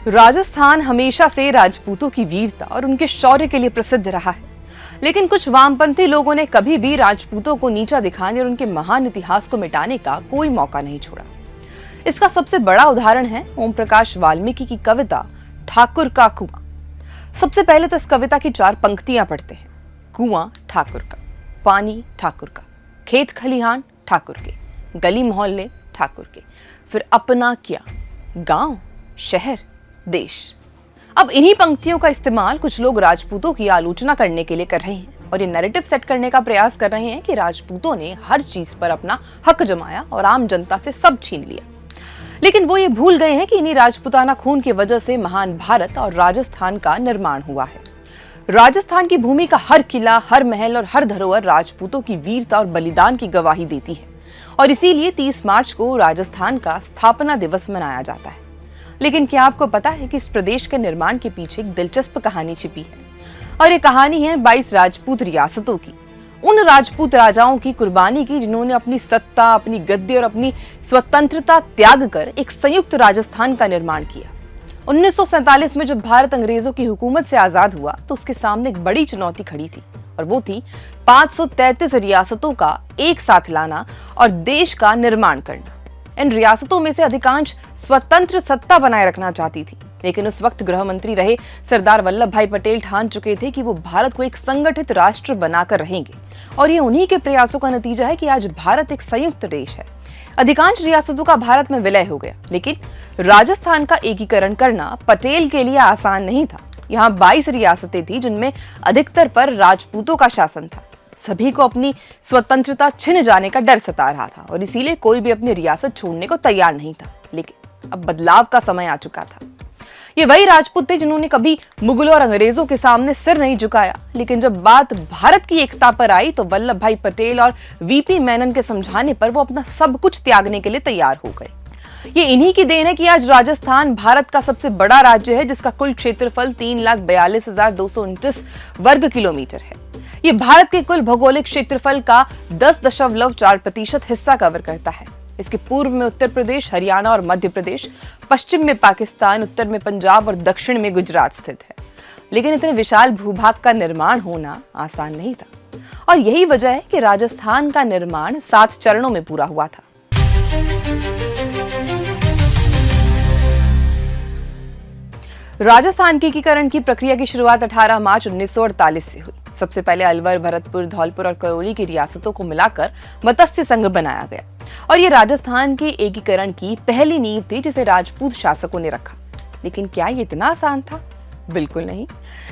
राजस्थान हमेशा से राजपूतों की वीरता और उनके शौर्य के लिए प्रसिद्ध रहा है, लेकिन कुछ वामपंथी लोगों ने कभी भी राजपूतों को नीचा दिखाने और उनके महान इतिहास को मिटाने का कोई मौका नहीं छोड़ा। इसका सबसे बड़ा उदाहरण है ओम प्रकाश वाल्मीकि की कविता ठाकुर का कुआं। सबसे पहले तो इस कविता की 4 पंक्तियां पढ़ते हैं। कुआं ठाकुर का, पानी ठाकुर का, खेत खलिहान ठाकुर के, गली मोहल्ले ठाकुर के, फिर अपना क्या, गांव, शहर, देश। अब इन्हीं पंक्तियों का इस्तेमाल कुछ लोग राजपूतों की आलोचना करने के लिए कर रहे हैं और ये नैरेटिव सेट करने का प्रयास कर रहे हैं कि राजपूतों ने हर चीज पर अपना हक जमाया और आम जनता से सब छीन लिया। लेकिन वो ये भूल गए हैं कि इन्हीं राजपूताना खून की वजह से महान भारत और राजस्थान का निर्माण हुआ है। राजस्थान की भूमि का हर किला, हर महल और हर धरोहर राजपूतों की वीरता और बलिदान की गवाही देती है और इसीलिए 30 मार्च को राजस्थान का स्थापना दिवस मनाया जाता है। लेकिन क्या आपको पता है कि इस प्रदेश के निर्माण के पीछे एक दिलचस्प कहानी छिपी है, और ये कहानी है 22 राजपूत रियासतों की, उन राजपूत राजाओं की कुर्बानी की जिन्होंने अपनी सत्ता, अपनी गद्दी और अपनी स्वतंत्रता त्याग कर एक संयुक्त राजस्थान का निर्माण किया। 1947 में जब भारत अंग्रेजों की हुकूमत से आजाद हुआ तो उसके सामने एक बड़ी चुनौती खड़ी थी और वो थी 533 रियासतों का एक साथ लाना और देश का निर्माण करना। इन रियासतों में से अधिकांश स्वतंत्र सत्ता बनाए रखना चाहती थी, लेकिन उस वक्त गृह मंत्री रहे सरदार वल्लभ भाई पटेल ठान चुके थे कि वो भारत को एक संगठित राष्ट्र बनाकर रहेंगे और ये उन्हीं के प्रयासों का नतीजा है कि आज भारत एक संयुक्त देश है। अधिकांश रियासतों का भारत में विलय हो गया, लेकिन राजस्थान का एकीकरण करना पटेल के लिए आसान नहीं था। यहाँ 22 रियासतें थी जिनमें अधिकतर पर राजपूतों का शासन था। सभी को अपनी स्वतंत्रता छिन जाने का डर सता रहा था और इसीलिए कोई भी अपनी रियासत छोड़ने को तैयार नहीं था। लेकिन अब बदलाव का समय आ चुका था। ये वही राजपूत थे जिन्होंने कभी मुगलों और अंग्रेजों के सामने सिर नहीं झुकाया, लेकिन जब बात भारत की एकता पर आई तो वल्लभ भाई पटेल और वीपी मेनन के समझाने पर वो अपना सब कुछ त्यागने के लिए तैयार हो गए। ये इन्हीं की देन है कि आज राजस्थान भारत का सबसे बड़ा राज्य है, जिसका कुल क्षेत्रफल 3,42,229 वर्ग किलोमीटर है। ये भारत के कुल भौगोलिक क्षेत्रफल का 10.4% हिस्सा कवर करता है। इसके पूर्व में उत्तर प्रदेश, हरियाणा और मध्य प्रदेश, पश्चिम में पाकिस्तान, उत्तर में पंजाब और दक्षिण में गुजरात स्थित है। लेकिन इतने विशाल भूभाग का निर्माण होना आसान नहीं था और यही वजह है कि राजस्थान का निर्माण 7 चरणों में पूरा हुआ था। राजस्थान की एकीकरण की प्रक्रिया की शुरुआत 18 मार्च 1948 से हुई। सबसे पहले अलवर, भरतपुर, धौलपुर और करौली की रियासतों को मिलाकर मत्स्य संघ बनाया गया और ये राजस्थान के एकीकरण की पहली नींव थी जिसे राजपूत शासकों ने रखा। लेकिन क्या ये इतना आसान था? बिल्कुल नहीं।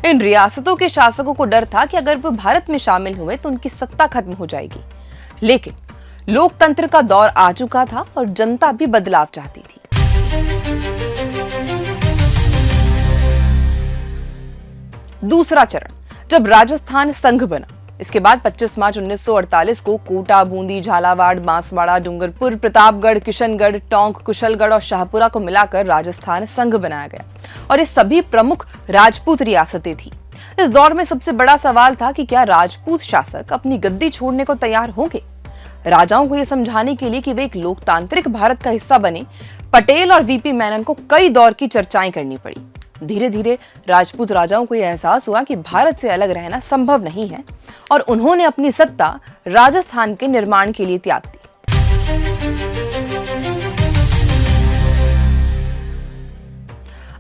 इन रियासतों के शासकों को डर था कि अगर वो भारत में शामिल हुए तो उनकी सत्ता खत्म हो जाएगी। लेकिन लोकतंत्र का दौर आ चुका था और जनता भी बदलाव चाहती थी। दूसरा चरण, जब राजस्थान संघ बना, इसके बाद 25 मार्च 1948 को कोटा, बूंदी, झालावाड़, बांसवाड़ा, डूंगरपुर, प्रतापगढ़, किशनगढ़, टोंक, कुशलगढ़ और शाहपुरा को मिलाकर राजस्थान संघ बनाया गया और ये सभी प्रमुख राजपूत रियासतें थी। इस दौर में सबसे बड़ा सवाल था कि क्या राजपूत शासक अपनी गद्दी छोड़ने को तैयार होंगे। राजाओं को यह समझाने के लिए कि वे एक लोकतांत्रिक भारत का हिस्सा बने, पटेल और वीपी मेनन को कई दौर की चर्चाएं करनी पड़ी। धीरे धीरे राजपूत राजाओं को यह एहसास हुआ कि भारत से अलग रहना संभव नहीं है और उन्होंने अपनी सत्ता राजस्थान के निर्माण के लिए त्याग दी।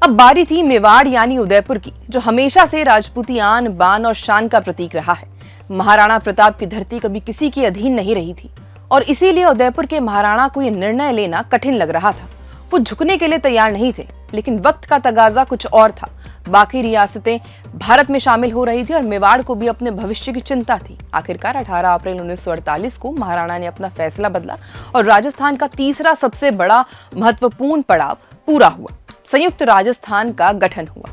अब बारी थी मेवाड़ यानी उदयपुर की, जो हमेशा से राजपूती आन बान और शान का प्रतीक रहा है। महाराणा प्रताप की धरती कभी किसी के अधीन नहीं रही थी और इसीलिए उदयपुर के महाराणा को यह निर्णय लेना कठिन लग रहा था। वो झुकने के लिए तैयार नहीं थे, लेकिन वक्त का तगाजा कुछ और था। बाकी रियासतें भारत में शामिल हो रही थी और मेवाड़ को भी अपने भविष्य की चिंता थी। आखिरकार 18 अप्रैल 1948 को महाराणा ने अपना फैसला बदला और राजस्थान का तीसरा सबसे बड़ा महत्वपूर्ण पड़ाव पूरा हुआ। संयुक्त राजस्थान का गठन हुआ।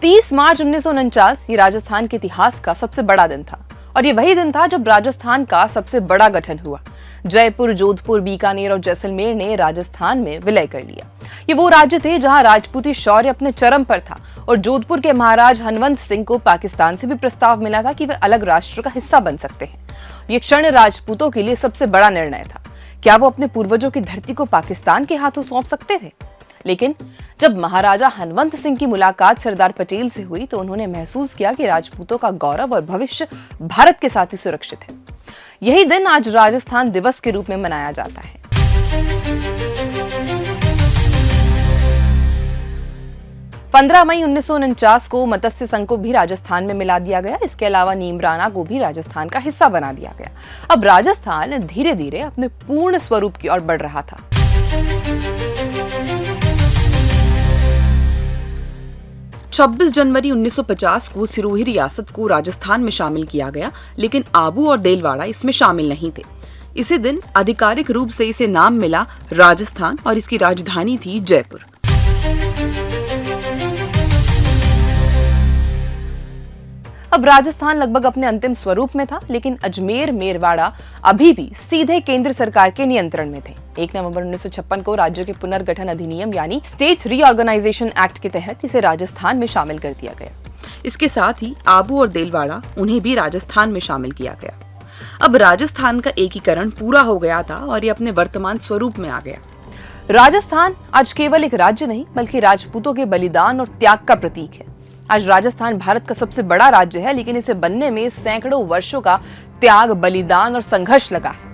तीस मार्च 1949 ये राजस्थान के इतिहास का सबसे बड़ा दिन था और ये वही दिन था जब राजस्थान का सबसे बड़ा गठन हुआ। जयपुर, जोधपुर, बीकानेर और जैसलमेर ने राजस्थान में विलय कर लिया। ये वो राज्य थे जहां राजपूती शौर्य अपने चरम पर था और जोधपुर के महाराज हनवंत सिंह को पाकिस्तान से भी प्रस्ताव मिला था कि वे अलग राष्ट्र का हिस्सा बन सकते हैं। ये क्षण राजपूतों के लिए सबसे बड़ा निर्णय था। क्या वो अपने पूर्वजों की धरती को पाकिस्तान के हाथों सौंप सकते थे? लेकिन जब महाराजा हनवंत सिंह की मुलाकात सरदार पटेल से हुई तो उन्होंने महसूस किया कि राजपूतों का गौरव और भविष्य भारत के साथ ही सुरक्षित है। यही दिन आज राजस्थान दिवस के रूप में मनाया जाता है। 15 मई 1949 को मत्स्य संघ को भी राजस्थान में मिला दिया गया। इसके अलावा नीमराना को भी राजस्थान का हिस्सा बना दिया गया। अब राजस्थान धीरे धीरे अपने पूर्ण स्वरूप की ओर बढ़ रहा था। छब्बीस जनवरी 1950 को सिरोही रियासत को राजस्थान में शामिल किया गया, लेकिन आबू और देलवाड़ा इसमें शामिल नहीं थे। इसी दिन आधिकारिक रूप से इसे नाम मिला राजस्थान और इसकी राजधानी थी जयपुर। अब राजस्थान लगभग अपने अंतिम स्वरूप में था, लेकिन अजमेर मेरवाड़ा अभी भी सीधे केंद्र सरकार के नियंत्रण में थे। 1 नवंबर 1956 को राज्यों के पुनर्गठन अधिनियम यानी स्टेट रीऑर्गेनाइजेशन एक्ट के तहत इसे राजस्थान में शामिल कर दिया गया। इसके साथ ही आबू और देलवाड़ा उन्हें भी राजस्थान में शामिल किया गया। अब राजस्थान का एकीकरण पूरा हो गया था और ये अपने वर्तमान स्वरूप में आ गया। राजस्थान आज केवल एक राज्य नहीं बल्कि राजपूतों के बलिदान और त्याग का प्रतीक है। आज राजस्थान भारत का सबसे बड़ा राज्य है, लेकिन इसे बनने में सैकड़ों वर्षों का त्याग, बलिदान और संघर्ष लगा है।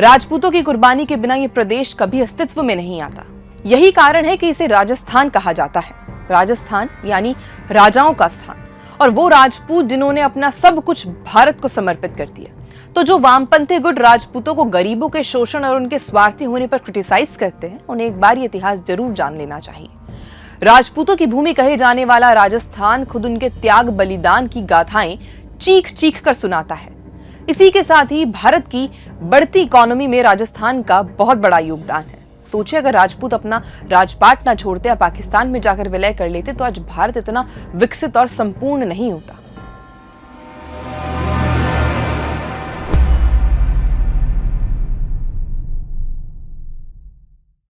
राजपूतों की कुर्बानी के बिना ये प्रदेश कभी अस्तित्व में नहीं आता। यही कारण है कि इसे राजस्थान कहा जाता है। राजस्थान यानी राजाओं का स्थान, और वो राजपूत जिन्होंने अपना सब कुछ भारत को समर्पित कर दिया। तो जो वामपंथी गुट राजपूतों को गरीबों के शोषण और उनके स्वार्थी होने पर क्रिटिसाइज करते हैं, उन्हें एक बार ये इतिहास जरूर जान लेना चाहिए। राजपूतों की भूमि कहे जाने वाला राजस्थान खुद उनके त्याग बलिदान की गाथाएं चीख चीख कर सुनाता है। इसी के साथ ही भारत की बढ़ती इकोनॉमी में राजस्थान का बहुत बड़ा योगदान है। सोचिए, अगर राजपूत अपना राजपाट ना छोड़ते या पाकिस्तान में जाकर विलय कर लेते तो आज भारत इतना विकसित और संपूर्ण नहीं होता।